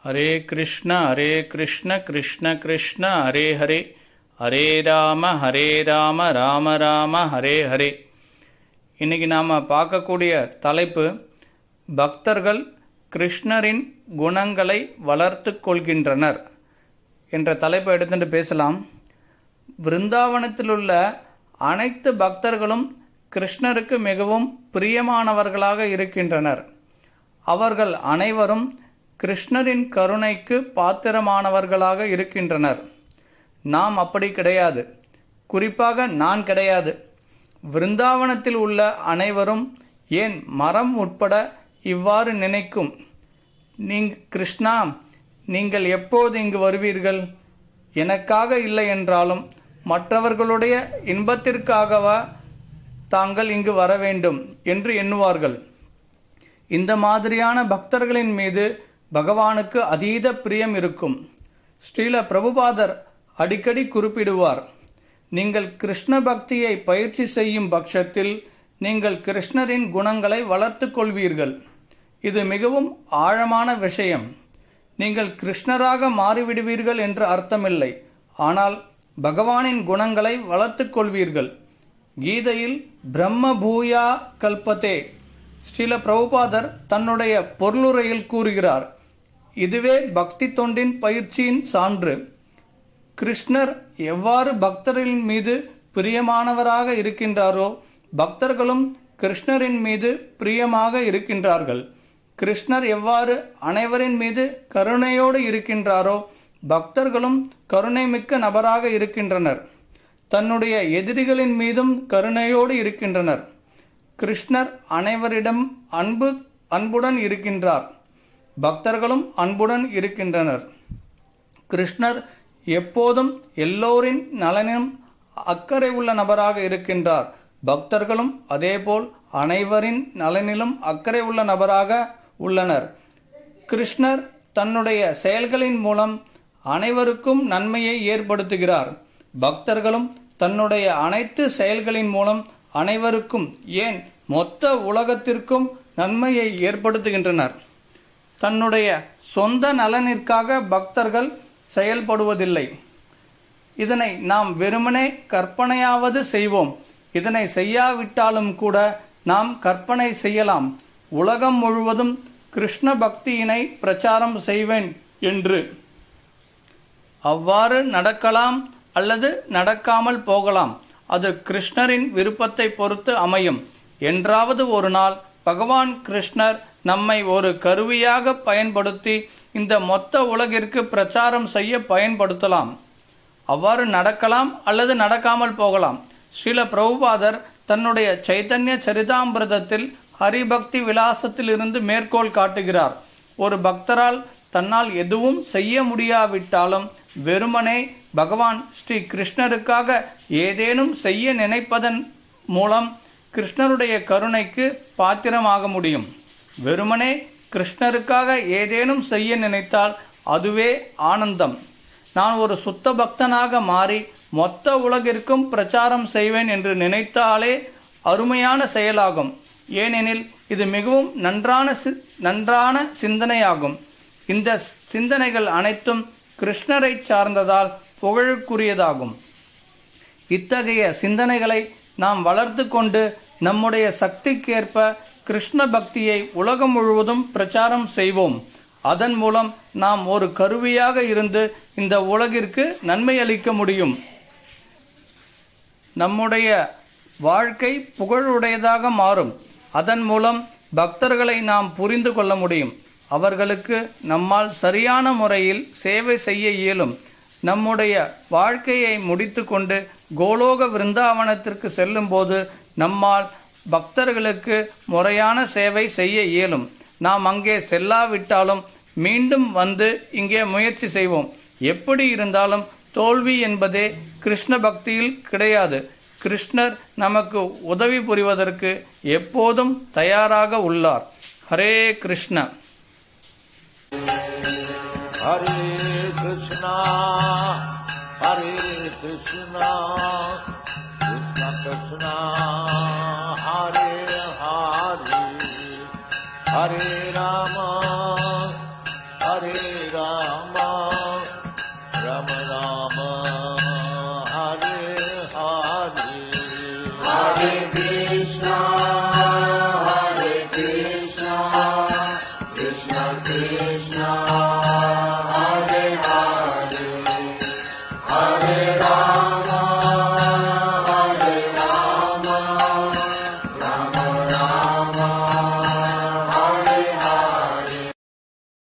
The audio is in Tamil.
ஹரே கிருஷ்ண கிருஷ்ண கிருஷ்ண ஹரே ஹரே, ஹரே ராம ராம ராம ஹரே ஹரே. இன்னைக்கு நாம் பார்க்கக்கூடிய தலைப்பு, பக்தர்கள் கிருஷ்ணரின் குணங்களை வளர்த்து கொள்கின்றனர் என்ற தலைப்பை எடுத்துட்டு பேசலாம். விருந்தாவனத்தில் உள்ள அனைத்து பக்தர்களும் கிருஷ்ணருக்கு மிகவும் பிரியமானவர்களாக இருக்கின்றனர். அவர்கள் அனைவரும் கிருஷ்ணரின் கருணைக்கு பாத்திரமானவர்களாக இருக்கின்றனர். நாம் அப்படி கிடையாது, குறிப்பாக நான் கிடையாது. விருந்தாவனத்தில் உள்ள அனைவரும், ஏன் மரம் உட்பட இவ்வாறு நினைக்கும். கிருஷ்ணா, நீங்கள் எப்போது இங்கு வருவீர்கள்? எனக்காக இல்லை என்றாலும் மற்றவர்களுடைய இன்பத்திற்காகவா தாங்கள் இங்கு வர வேண்டும் என்று எண்ணுவார்கள். இந்த மாதிரியான பக்தர்களின் மீது பகவானுக்கு அதீத பிரியம் இருக்கும். ஸ்ரீல பிரபுபாதர் அடிக்கடி குறிப்பிடுவார், நீங்கள் கிருஷ்ண பக்தியை பயிற்சி செய்யும் பட்சத்தில் நீங்கள் கிருஷ்ணரின் குணங்களை வளர்த்து கொள்வீர்கள். இது மிகவும் ஆழமான விஷயம். நீங்கள் கிருஷ்ணராக மாறிவிடுவீர்கள் என்று அர்த்தமில்லை, ஆனால் பகவானின் குணங்களை வளர்த்து கொள்வீர்கள். கீதையில் பிரம்ம பூயா கல்பத்தே ஸ்ரீல பிரபுபாதர் தன்னுடைய பொருளுரையில் கூறுகிறார், இதுவே பக்தி தொண்டின் பயிற்சியின் சான்று. கிருஷ்ணர் எவ்வாறு பக்தர்களின் மீது பிரியமானவராக இருக்கின்றாரோ, பக்தர்களும் கிருஷ்ணரின் மீது பிரியமாக இருக்கின்றார்கள். கிருஷ்ணர் எவ்வாறு அனைவரின் மீது கருணையோடு இருக்கின்றாரோ, பக்தர்களும் கருணை மிக்க நபராக இருக்கின்றனர். தன்னுடைய எதிரிகளின் மீதும் கருணையோடு இருக்கின்றனர். கிருஷ்ணர் அனைவரிடம் அன்புடன் இருக்கின்றார். பக்தர்களும் அன்புடன் இருக்கின்றனர். கிருஷ்ணர் எப்போதும் எல்லோரின் நலனிலும் அக்கறை உள்ள நபராக இருக்கின்றார். பக்தர்களும் அதேபோல் அனைவரின் நலனிலும் அக்கறை உள்ள நபராக உள்ளனர். கிருஷ்ணர் தன்னுடைய செயல்களின் மூலம் அனைவருக்கும் நன்மையை ஏற்படுத்துகிறார். பக்தர்களும் தன்னுடைய அனைத்து செயல்களின் மூலம் அனைவருக்கும், ஏன் மொத்த உலகத்திற்கும் நன்மையை ஏற்படுத்துகின்றனர். தன்னுடைய சொந்த நலனிற்காக பக்தர்கள் செயல்படுவதில்லை. இதனை நாம் வெறுமனே கற்பனையாவது செய்வோம். இதனை செய்யாவிட்டாலும் கூட நாம் கற்பனை செய்யலாம், உலகம் முழுவதும் கிருஷ்ண பக்தியினை பிரச்சாரம் செய்வேன் என்று. அவ்வாறு நடக்கலாம் அல்லது நடக்காமல் போகலாம். அது கிருஷ்ணரின் விருப்பத்தை பொறுத்து அமையும். என்றாவது ஒரு நாள் பகவான் கிருஷ்ணர் நம்மை ஒரு கருவியாக பயன்படுத்தி இந்த மொத்த உலகிற்கு பிரச்சாரம் செய்ய பயன்படுத்தலாம். அவ்வாறு நடக்கலாம் அல்லது நடக்காமல் போகலாம். ஸ்ரீல பிரபுபாதர் தன்னுடைய சைத்தன்ய சரிதாமிர்தத்தில் ஹரிபக்தி விலாசத்தில் இருந்து மேற்கோள் காட்டுகிறார். ஒரு பக்தரால் தன்னால் எதுவும் செய்ய முடியாவிட்டாலும் வெறுமனே பகவான் ஸ்ரீ கிருஷ்ணருக்காக ஏதேனும் செய்ய நினைப்பதன் மூலம் கிருஷ்ணருடைய கருணைக்கு பாத்திரமாக முடியும். வெறுமனே கிருஷ்ணருக்காக ஏதேனும் செய்ய நினைத்தால் அதுவே ஆனந்தம். நான் ஒரு சுத்த பக்தனாக மாறி மொத்த உலகிற்கும் பிரச்சாரம் செய்வேன் என்று நினைத்தாலே அருமையான செயலாகும். ஏனெனில் இது மிகவும் நன்றான சிந்தனையாகும். இந்த சிந்தனைகள் அனைத்தும் கிருஷ்ணரை சார்ந்ததால் புகழுக்குரியதாகும். இத்தகைய சிந்தனைகளை நாம் வளர்த்து கொண்டு நம்முடைய சக்திக்கேற்ப கிருஷ்ண பக்தியை உலகம் முழுவதும் பிரச்சாரம் செய்வோம். அதன் மூலம் நாம் ஒரு கருவியாக இருந்து இந்த உலகிற்கு நன்மை அளிக்க முடியும். நம்முடைய வாழ்க்கை புகழுடையதாக மாறும். அதன் மூலம் பக்தர்களை நாம் புரிந்து கொள்ள முடியும். அவர்களுக்கு நம்மால் சரியான முறையில் சேவை செய்ய இயலும். நம்முடைய வாழ்க்கையை முடித்து கொண்டு கோலோக விருந்தாவனத்திற்கு செல்லும்போது நம்மால் பக்தர்களுக்கு முறையான சேவை செய்ய இயலும். நாம் அங்கே செல்லாவிட்டாலும் மீண்டும் வந்து இங்கே முயற்சி செய்வோம். எப்படி இருந்தாலும் தோல்வி என்பதே கிருஷ்ண பக்தியில் கிடையாது. கிருஷ்ணர் நமக்கு உதவி புரிவதற்கு எப்போதும் தயாராக உள்ளார். ஹரே கிருஷ்ண. ஹரே கிருஷ்ணா ஹரே கிருஷ்ணா கிருஷ்ண கிருஷ்ணா ஹரே ஹரே ஹரே ராம ஹரே ராம Krishna